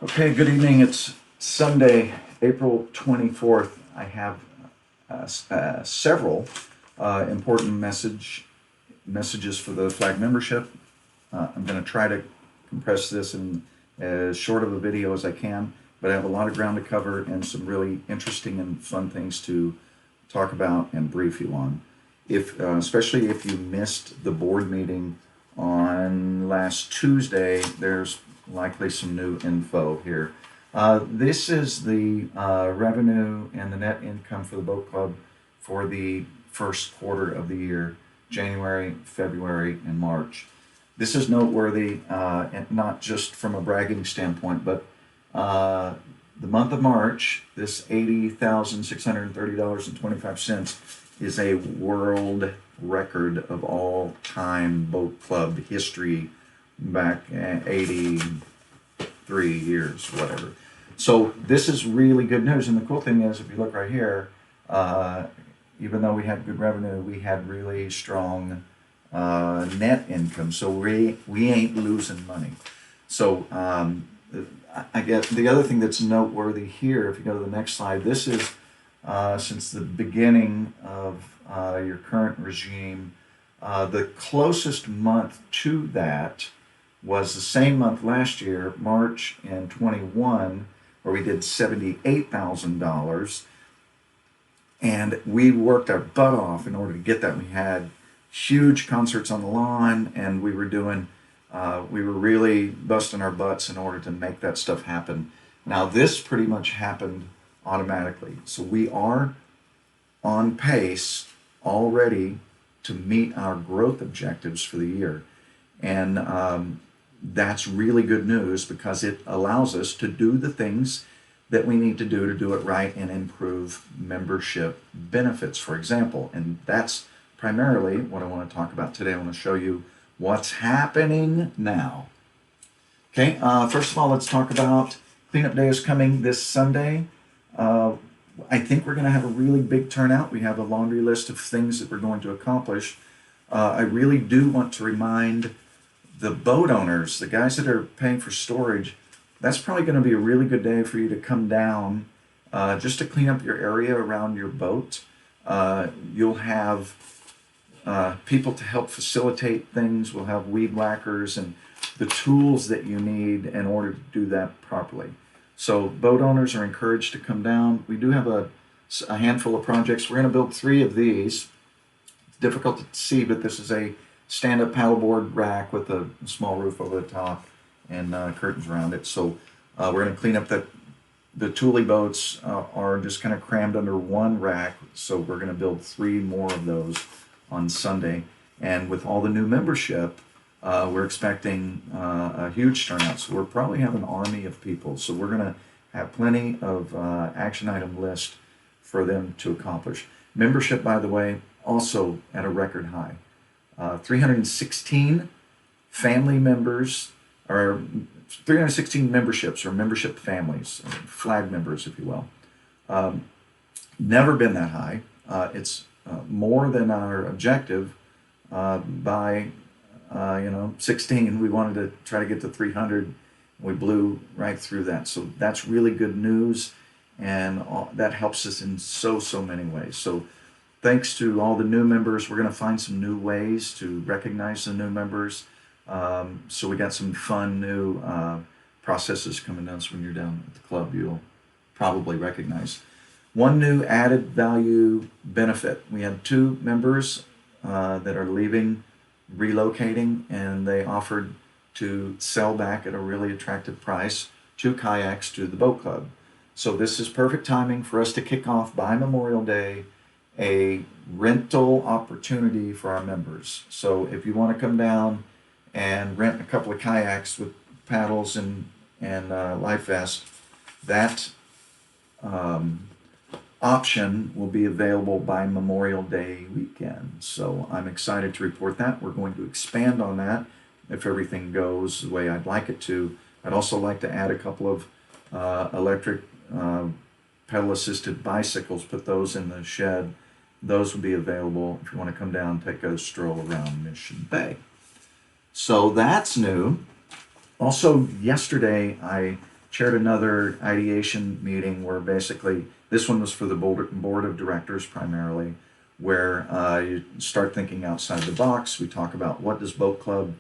Okay, good evening. It's Sunday, April 24th. I have several important messages for the flag membership. I'm going to try to compress this in as short of a video as I can, but I have a lot of ground to cover and some really interesting and fun things to talk about and brief you on. Especially if you missed the board meeting on last Tuesday, there's likely some new info here. This is the revenue and the net income for the boat club for the first quarter of the year, January, February, and March. This is noteworthy, and not just from a bragging standpoint, but the month of March, this $80,630.25 is a world record of all time boat club history back 83 years, whatever. So this is really good news. And the cool thing is, if you look right here, even though we had good revenue, we had really strong net income. So we ain't losing money. So I get the other thing that's noteworthy here, if you go to the next slide, this is since the beginning of your current regime, the closest month to that was the same month last year, March in 21, where we did $78,000. And we worked our butt off in order to get that. We had huge concerts on the lawn, and we were really busting our butts in order to make that stuff happen. Now, this pretty much happened automatically. So we are on pace already to meet our growth objectives for the year. And that's really good news because it allows us to do the things that we need to do it right and improve membership benefits, for example. And that's primarily what I want to talk about today. I want to show you what's happening now. Okay, first of all, let's talk about Cleanup Day is coming this Sunday. I think we're going to have a really big turnout. We have a laundry list of things that we're going to accomplish. I really do want to remind the boat owners, the guys that are paying for storage, that's probably going to be a really good day for you to come down just to clean up your area around your boat. You'll have people to help facilitate things. We'll have weed whackers and the tools that you need in order to do that properly. So boat owners are encouraged to come down. We do have a handful of projects. We're going to build 3 of these. It's difficult to see, but this is a stand-up paddleboard rack with a small roof over the top and curtains around it. So we're going to clean up the Thule boats are just kind of crammed under one rack. So we're going to build 3 more of those on Sunday. And with all the new membership, we're expecting a huge turnout. So we'll probably have an army of people. So we're going to have plenty of action item list for them to accomplish. Membership, by the way, also at a record high. 316 family members, or 316 memberships, or membership families, flag members, if you will. Never been that high. It's more than our objective by 16. We wanted to try to get to 300. We blew right through that. So that's really good news, and that helps us in so many ways. So thanks to all the new members, we're going to find some new ways to recognize the new members. So we got some fun new processes coming down. So when you're down at the club, you'll probably recognize. One new added value benefit. We had 2 members that are leaving, relocating, and they offered to sell back at a really attractive price 2 kayaks to the boat club. So this is perfect timing for us to kick off by Memorial Day a rental opportunity for our members. So if you want to come down and rent a couple of kayaks with paddles and life vest, that option will be available by Memorial Day weekend. So I'm excited to report that. We're going to expand on that if everything goes the way I'd like it to. I'd also like to add a couple of electric pedal-assisted bicycles, put those in the shed. Those will be available if you want to come down, take a stroll around Mission Bay. So that's new. Also, yesterday I chaired another ideation meeting where basically this one was for the board of directors primarily, where you start thinking outside the box. We talk about what does Boat Club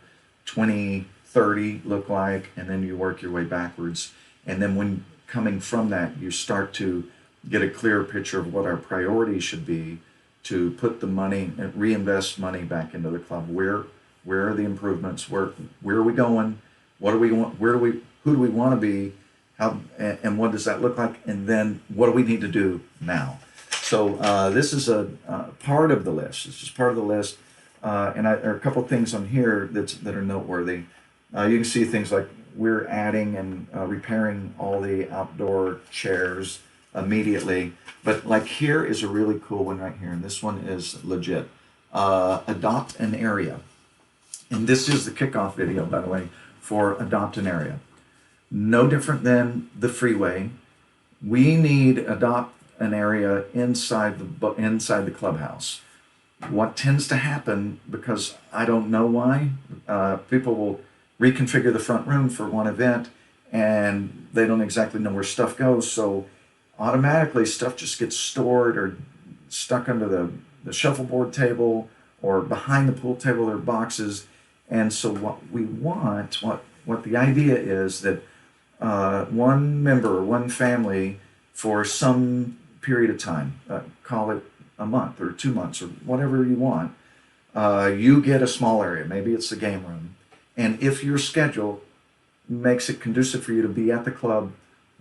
2030 look like, and then you work your way backwards. And then when coming from that, you start to get a clearer picture of what our priorities should be to put the money and reinvest money back into the club. Where are the improvements? Where are we going? What do we want? Who do we want to be? How and what does that look like? And then what do we need to do now? So this is a part of the list. It's just part of the list, and there are a couple of things on here that are noteworthy. You can see things like we're adding and repairing all the outdoor chairs immediately. But like here is a really cool one right here, and this one is legit. Adopt an area. And this is the kickoff video, by the way, for Adopt an Area. No different than the freeway. We need Adopt an Area inside the clubhouse. What tends to happen, because I don't know why, people will reconfigure the front room for one event and they don't exactly know where stuff goes. So automatically stuff just gets stored or stuck under the shuffleboard table or behind the pool table. There are boxes. And so what we want, what the idea is that one member, one family, for some period of time, call it a month or 2 months or whatever you want, you get a small area. Maybe it's the game room. And if your schedule makes it conducive for you to be at the club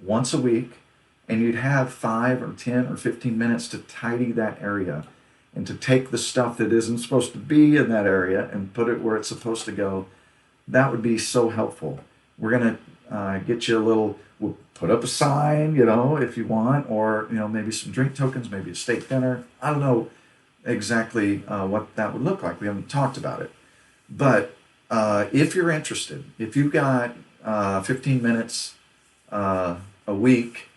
once a week, and you'd have 5 or 10 or 15 minutes to tidy that area and to take the stuff that isn't supposed to be in that area and put it where it's supposed to go, that would be so helpful. We're going to get you we'll put up a sign, if you want, or, maybe some drink tokens, maybe a steak dinner. I don't know exactly what that would look like. We haven't talked about it. But if you're interested, if you've got 15 minutes a week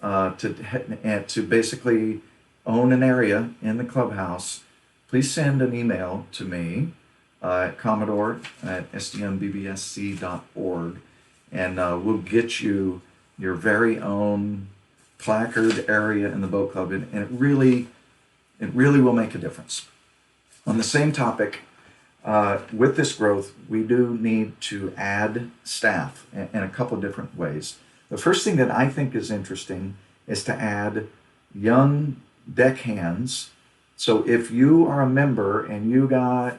to basically own an area in the clubhouse, please send an email to me at commodore@sdmbbsc.org, and we'll get you your very own placard area in the boat club, and it really will make a difference. On the same topic, with this growth, we do need to add staff in a couple of different ways. The first thing that I think is interesting is to add young deckhands. So if you are a member and you got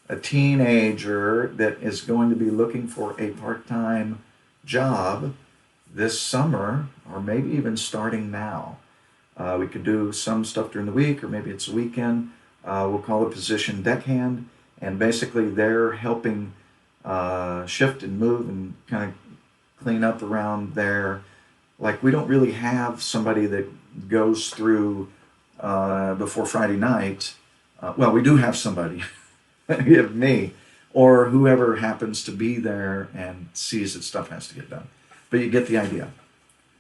a teenager that is going to be looking for a part-time job this summer, or maybe even starting now, we could do some stuff during the week, or maybe it's a weekend. We'll call the position deckhand, and basically they're helping shift and move and kind of clean up around there. Like, we don't really have somebody that goes through before Friday night. Well, we do have somebody. We have me, or whoever happens to be there and sees that stuff has to get done. But you get the idea.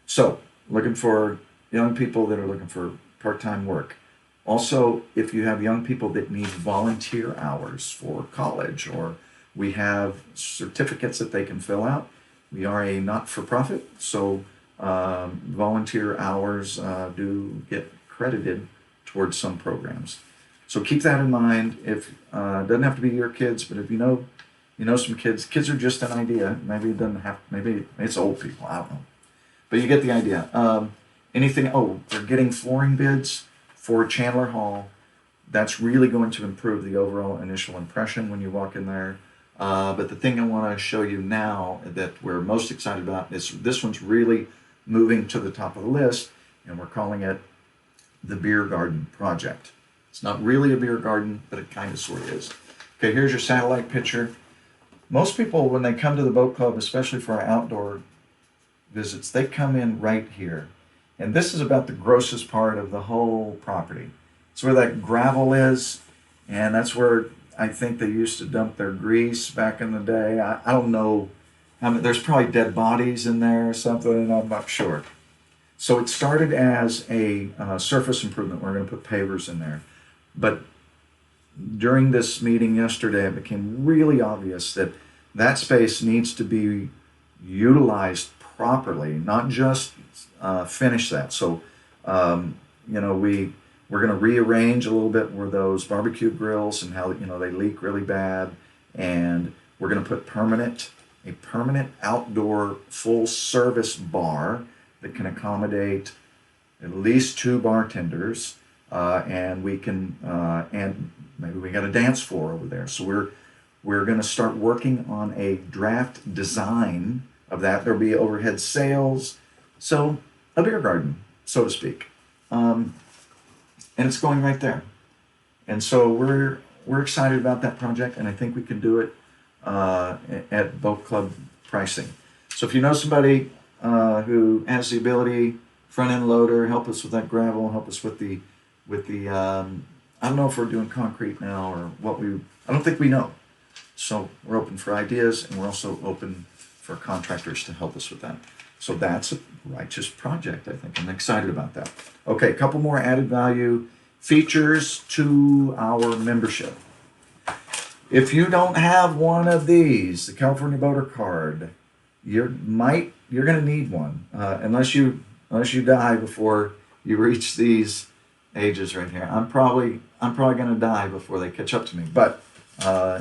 So, looking for young people that are looking for part-time work. Also, if you have young people that need volunteer hours for college, or we have certificates that they can fill out. We are a not-for-profit, so volunteer hours do get credited towards some programs. So keep that in mind. If it doesn't have to be your kids, but if you know some kids are just an idea. Maybe it doesn't have. Maybe it's old people. I don't know, but you get the idea. Anything? Oh, they're getting flooring bids for Chandler Hall. That's really going to improve the overall initial impression when you walk in there. But the thing I want to show you now that we're most excited about is this one's really moving to the top of the list, and we're calling it the Beer Garden Project. It's not really a beer garden, but it kind of sort of is. Okay, here's your satellite picture. Most people, when they come to the boat club, especially for our outdoor visits, they come in right here. And this is about the grossest part of the whole property. It's where that gravel is, and that's where I think they used to dump their grease back in the day. I don't know. There's probably dead bodies in there or something, I'm not sure. So it started as a surface improvement. We're going to put pavers in there. But during this meeting yesterday, it became really obvious that that space needs to be utilized properly, not just finish that. So, you know, we're going to rearrange a little bit where those barbecue grills and how, you know, they leak really bad, and we're going to put a permanent outdoor full service bar that can accommodate at least 2 bartenders, and we can and maybe we got a dance floor over there. So we're going to start working on a draft design of that. There'll be overhead sails, so a beer garden, so to speak, and it's going right there. And so we're excited about that project, and I think we can do it at Boat Club pricing. So if you know somebody who has the ability, front end loader, help us with that gravel, help us with the I don't know if we're doing concrete now or what I don't think we know. So we're open for ideas, and we're also open for contractors to help us with that. So that's a righteous project, I think. I'm excited about that. Okay, a couple more added value features to our membership. If you don't have one of these, the California Boater Card, you're going to need one, unless you die before you reach these ages right here. I'm probably going to die before they catch up to me, but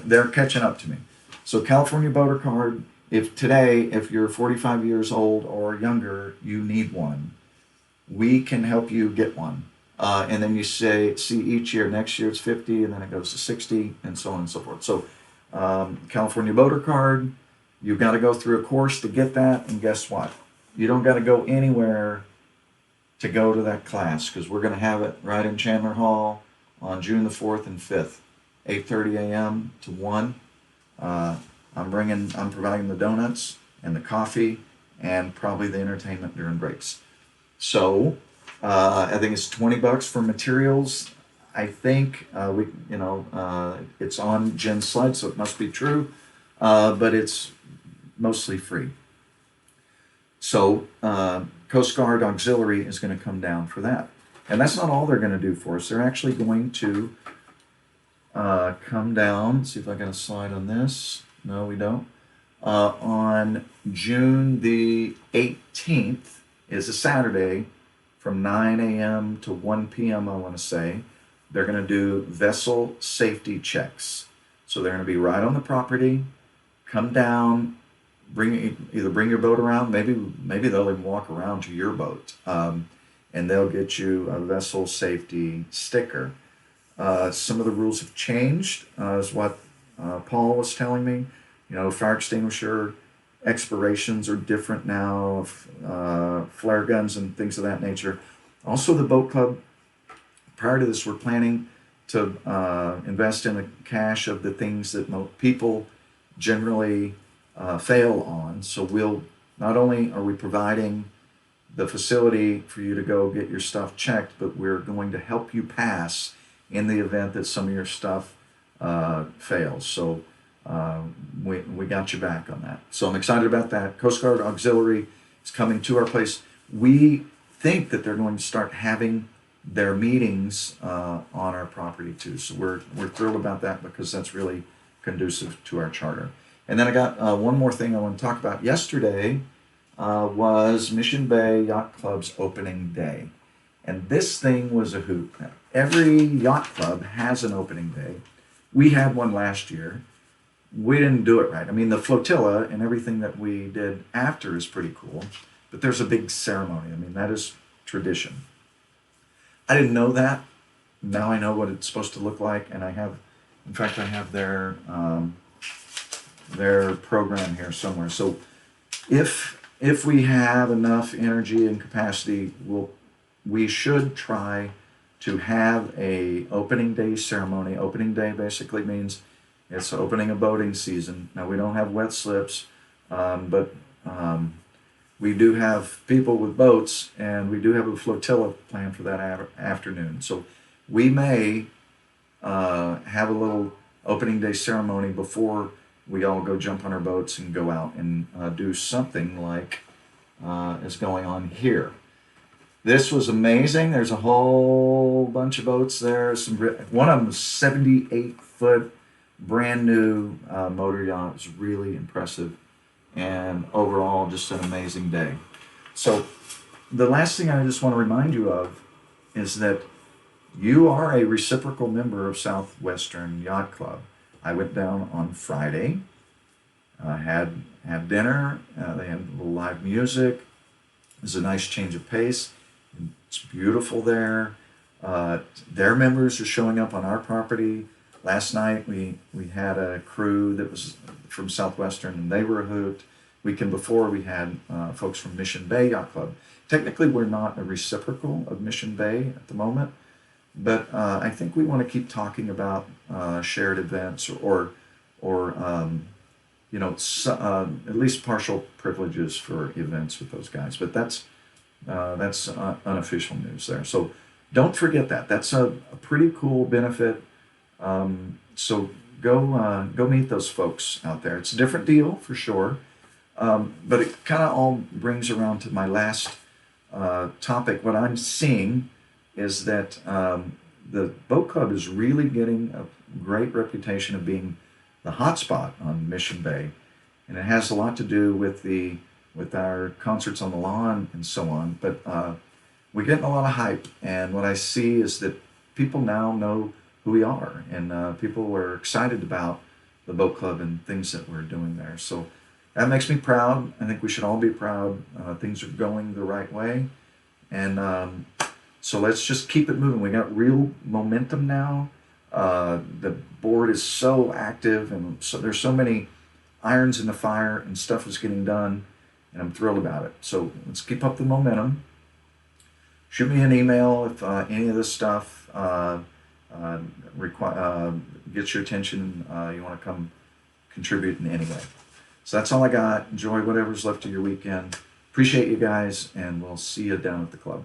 they're catching up to me. So California Boater Card, if you're 45 years old or younger, you need one. We can help you get one. And then you see each year, next year it's 50, and then it goes to 60, and so on and so forth. So California Boater Card, you've got to go through a course to get that, and guess what? You don't got to go anywhere to go to that class, because we're going to have it right in Chandler Hall on June the 4th and 5th, 8:30 a.m. to 1. I'm providing the donuts and the coffee and probably the entertainment during breaks. So I think it's $20 for materials. I think it's on Jen's slide, so it must be true, but it's mostly free. So Coast Guard Auxiliary is going to come down for that. And that's not all they're going to do for us. They're actually going to come down. See if I got a slide on this. No, we don't. On June the 18th is a Saturday from 9 a.m. to 1 p.m., I want to say. They're going to do vessel safety checks. So they're going to be right on the property, come down, either bring your boat around, maybe they'll even walk around to your boat, and they'll get you a vessel safety sticker. Some of the rules have changed, is what Paul was telling me. Fire extinguisher expirations are different now, flare guns and things of that nature. Also, the boat club, prior to this, we're planning to invest in the cash of the things that people generally fail on. So not only are we providing the facility for you to go get your stuff checked, but we're going to help you pass in the event that some of your stuff fails. So we got you back on that. So I'm excited about that. Coast Guard Auxiliary is coming to our place. We think that they're going to start having their meetings on our property too. So we're thrilled about that, because that's really conducive to our charter. And then I got one more thing I want to talk about. Yesterday was Mission Bay Yacht Club's opening day. And this thing was a hoot. Now, every yacht club has an opening day. We had one last year. We didn't do it right. I mean, the flotilla and everything that we did after is pretty cool, but there's a big ceremony. I mean, that is tradition. I didn't know that. Now I know what it's supposed to look like, and I have their program here somewhere. So if we have enough energy and capacity, we should try to have a opening day ceremony. Opening day basically means it's opening a boating season. Now, we don't have wet slips, but we do have people with boats, and we do have a flotilla planned for that afternoon. So we may have a little opening day ceremony before we all go jump on our boats and go out and do something like is going on here. This was amazing. There's a whole bunch of boats there. One of them was 78-foot brand new motor yacht. It was really impressive. and overall just an amazing day. So the last thing I just want to remind you of is that you are a reciprocal member of Southwestern Yacht Club. I went down on Friday, had dinner. They had a little live music. It was a nice change of pace. It's beautiful there. Their members are showing up on our property. Last night we had a crew that was from Southwestern, and they were a hoot. Weekend before we had folks from Mission Bay Yacht Club. Technically, we're not a reciprocal of Mission Bay at the moment, but I think we want to keep talking about shared events or at least partial privileges for events with those guys. But that's unofficial news there. So don't forget that. That's a pretty cool benefit. So go meet those folks out there. It's a different deal for sure. But it kind of all brings around to my last topic. What I'm seeing is that the boat club is really getting a great reputation of being the hotspot on Mission Bay, and it has a lot to do with our concerts on the lawn and so on. But we're getting a lot of hype, and what I see is that people now know who we are, and people are excited about the boat club and things that we're doing there. So that makes me proud. I think we should all be proud. Things are going the right way, and so let's just keep it moving. We got real momentum now. The board is so active, and so there's so many irons in the fire, and stuff is getting done, and I'm thrilled about it. So let's keep up the momentum. Shoot me an email if any of this stuff gets your attention. You want to come contribute in any way. So that's all I got. Enjoy whatever's left of your weekend. Appreciate you guys, and we'll see you down at the club.